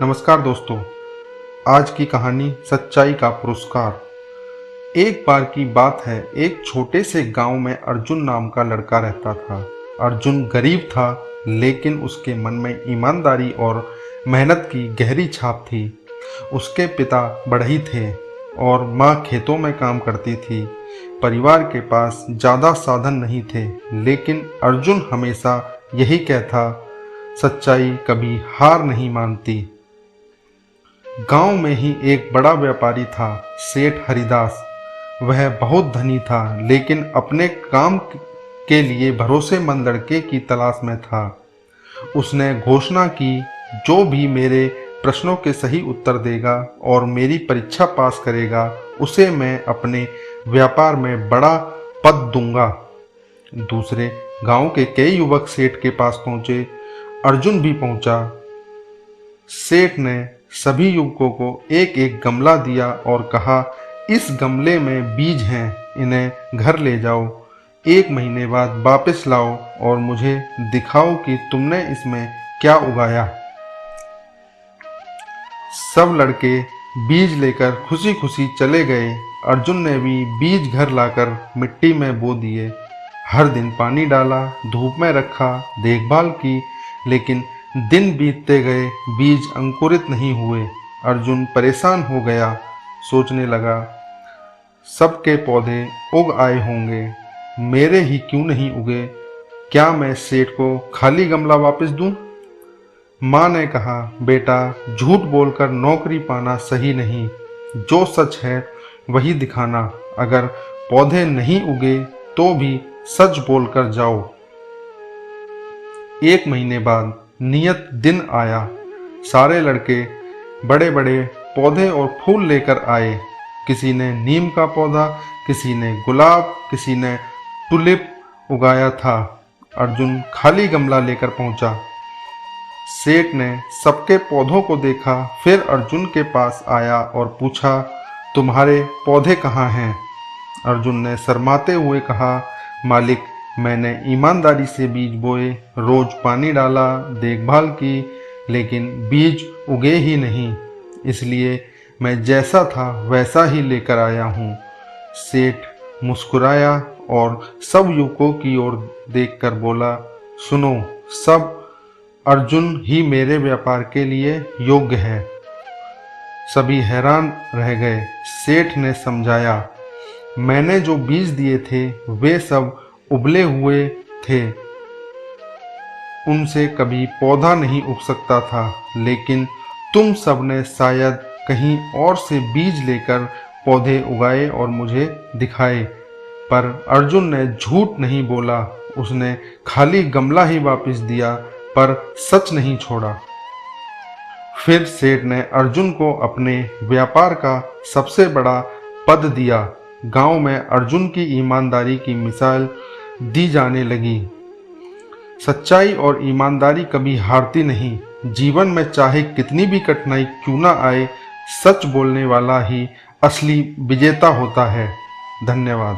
नमस्कार दोस्तों। आज की कहानी सच्चाई का पुरस्कार। एक बार की बात है, एक छोटे से गांव में अर्जुन नाम का लड़का रहता था। अर्जुन गरीब था, लेकिन उसके मन में ईमानदारी और मेहनत की गहरी छाप थी। उसके पिता बढ़ई थे और माँ खेतों में काम करती थी। परिवार के पास ज़्यादा साधन नहीं थे, लेकिन अर्जुन हमेशा यही कहता, सच्चाई कभी हार नहीं मानती। गांव में ही एक बड़ा व्यापारी था, सेठ हरिदास। वह बहुत धनी था, लेकिन अपने काम के लिए भरोसेमंद लड़के की तलाश में था। उसने घोषणा की, जो भी मेरे प्रश्नों के सही उत्तर देगा और मेरी परीक्षा पास करेगा, उसे मैं अपने व्यापार में बड़ा पद दूंगा। दूसरे गांव के कई युवक सेठ के पास पहुंचे। अर्जुन भी पहुंचा। सेठ ने सभी युवकों को एक एक गमला दिया और कहा, इस गमले में बीज हैं, इन्हें घर ले जाओ। 1 महीने बाद वापस लाओ और मुझे दिखाओ कि तुमने इसमें क्या उगाया। सब लड़के बीज लेकर खुशी खुशी चले गए। अर्जुन ने भी बीज घर लाकर मिट्टी में बो दिए। हर दिन पानी डाला, धूप में रखा, देखभाल की, लेकिन दिन बीतते गए, बीज अंकुरित नहीं हुए। अर्जुन परेशान हो गया, सोचने लगा, सबके पौधे उग आए होंगे, मेरे ही क्यों नहीं उगे? क्या मैं सेठ को खाली गमला वापस दूं? माँ ने कहा, बेटा, झूठ बोलकर नौकरी पाना सही नहीं। जो सच है वही दिखाना। अगर पौधे नहीं उगे तो भी सच बोलकर जाओ। 1 महीने बाद नियत दिन आया। सारे लड़के बड़े बड़े पौधे और फूल लेकर आए। किसी ने नीम का पौधा, किसी ने गुलाब, किसी ने टुलिप उगाया था। अर्जुन खाली गमला लेकर पहुंचा। सेठ ने सबके पौधों को देखा, फिर अर्जुन के पास आया और पूछा, तुम्हारे पौधे कहाँ हैं? अर्जुन ने शर्माते हुए कहा, मालिक, मैंने ईमानदारी से बीज बोए, रोज पानी डाला, देखभाल की, लेकिन बीज उगे ही नहीं। इसलिए मैं जैसा था वैसा ही लेकर आया हूँ। सेठ मुस्कुराया और सब युवकों की ओर देखकर बोला, सुनो, सब अर्जुन ही मेरे व्यापार के लिए योग्य है। सभी हैरान रह गए। सेठ ने समझाया, मैंने जो बीज दिए थे वे सब उबले हुए थे, उनसे कभी पौधा नहीं उग सकता था, लेकिन तुम सबने शायद कहीं और से बीज लेकर पौधे उगाए और मुझे दिखाए। पर अर्जुन ने झूठ नहीं बोला। उसने खाली गमला ही वापस दिया, पर सच नहीं छोड़ा। फिर सेठ ने अर्जुन को अपने व्यापार का सबसे बड़ा पद दिया। गांव में अर्जुन की ईमानदारी की मिसाल दी जाने लगी। सच्चाई और ईमानदारी कभी हारती नहीं। जीवन में चाहे कितनी भी कठिनाई क्यों ना आए, सच बोलने वाला ही असली विजेता होता है। धन्यवाद।